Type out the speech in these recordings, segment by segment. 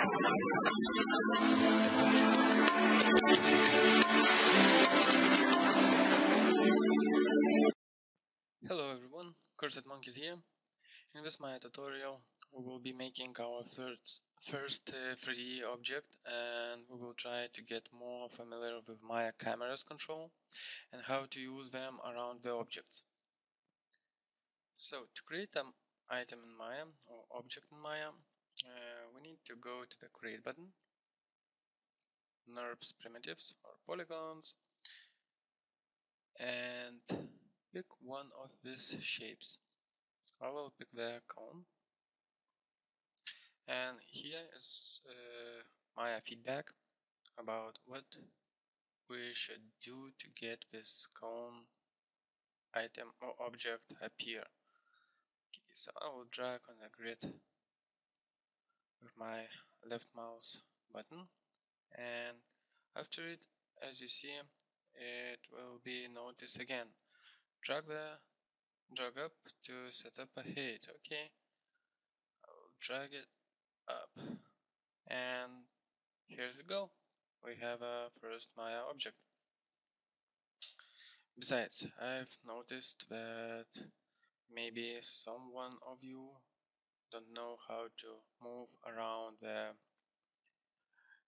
Hello everyone, Cursed Monkeys here. In this my tutorial we will be making our first 3D object, and we will try to get more familiar with Maya cameras control and how to use them around the objects. So to create an item in Maya or object in Maya, we need to go to the create button, NURBS primitives or polygons, and pick one of these shapes. I will pick the cone, and here is my feedback about what we should do to get this cone item or object appear. Okay, so I will drag on the grid with my left mouse button, and after it, as you see, it will be noticed again. Drag up to set up a head. Okay, I'll drag it up, and here we go. We have a first Maya object. Besides, I've noticed that maybe someone of you don't know how to move around the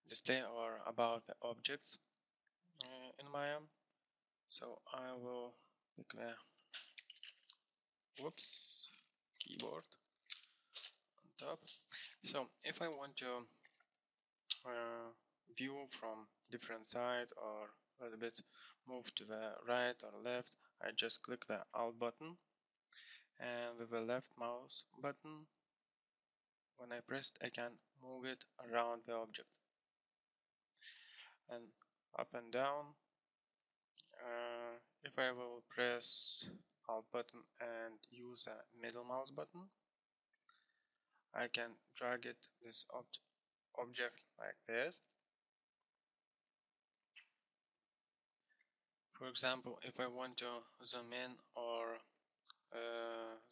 display or about the objects in Maya. So I will pick the keyboard on top. So if I want to view from different side or a little bit move to the right or left, I just click the Alt button, and with the left mouse button, when I pressed, I can move it around the object, and up and down. If I will press Alt button and use a middle mouse button, I can drag this object like this. For example, if I want to zoom in or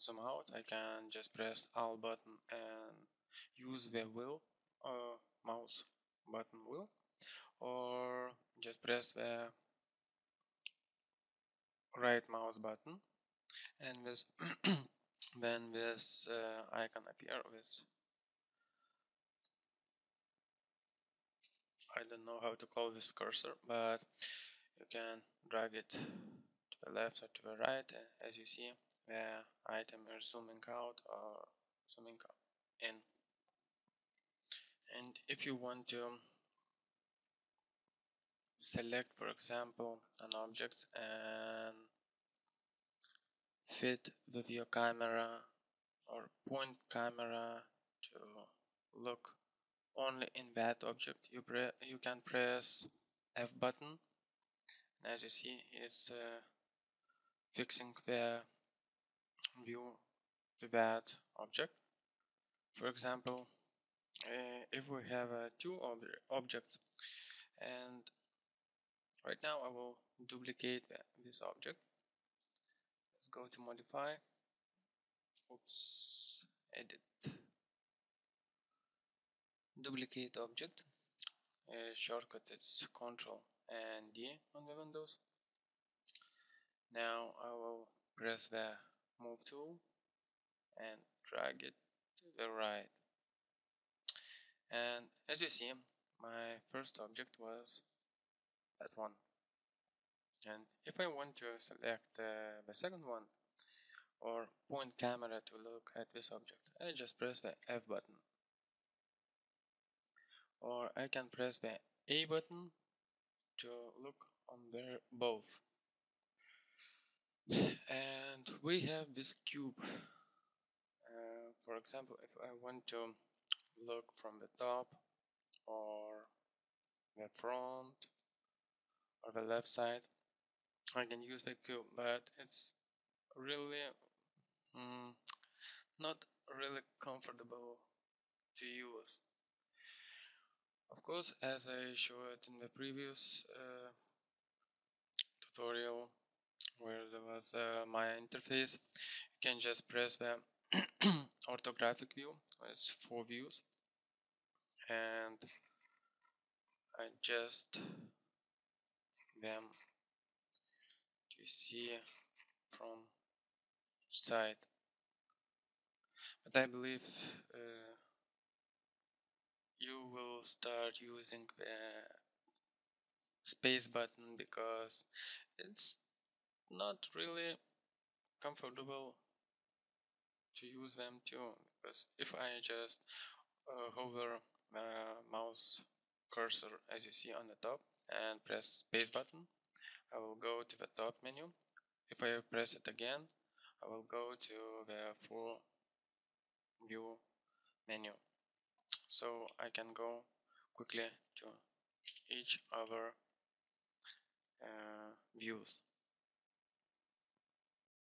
zoom out, I can just press Alt button and use the wheel mouse button wheel, or just press the right mouse button, and this then this icon appear with, I don't know how to call this cursor, but you can drag it to the left or to the right. As you see, the item is zooming out or zooming in. And if you want to select, for example, an object and fit with your camera or point camera to look only in that object, you can press F button, and as you see, it's fixing the view to that object. For example, if we have two objects, and right now I will duplicate this object. Let's go to modify, edit, duplicate object. Shortcut is Ctrl and D on the Windows. Now I will press the move tool and drag it to the right, and as you see, my first object was that one. And if I want to select the second one or point camera to look at this object, I just press the F button, or I can press the A button to look on their both. And we have this cube. For example, if I want to look from the top or the front or the left side, I can use the cube, but it's really not really comfortable to use. Of course, as I showed in the previous tutorial where there was my interface, you can just press the orthographic view. It's 4 views, and adjust them to see from side. But I believe you will start using the space button because it's not really comfortable to use them too, because if I just hover mouse cursor as you see on the top and press space button, I will go to the top menu. If I press it again, I will go to the full view menu, so I can go quickly to each other views.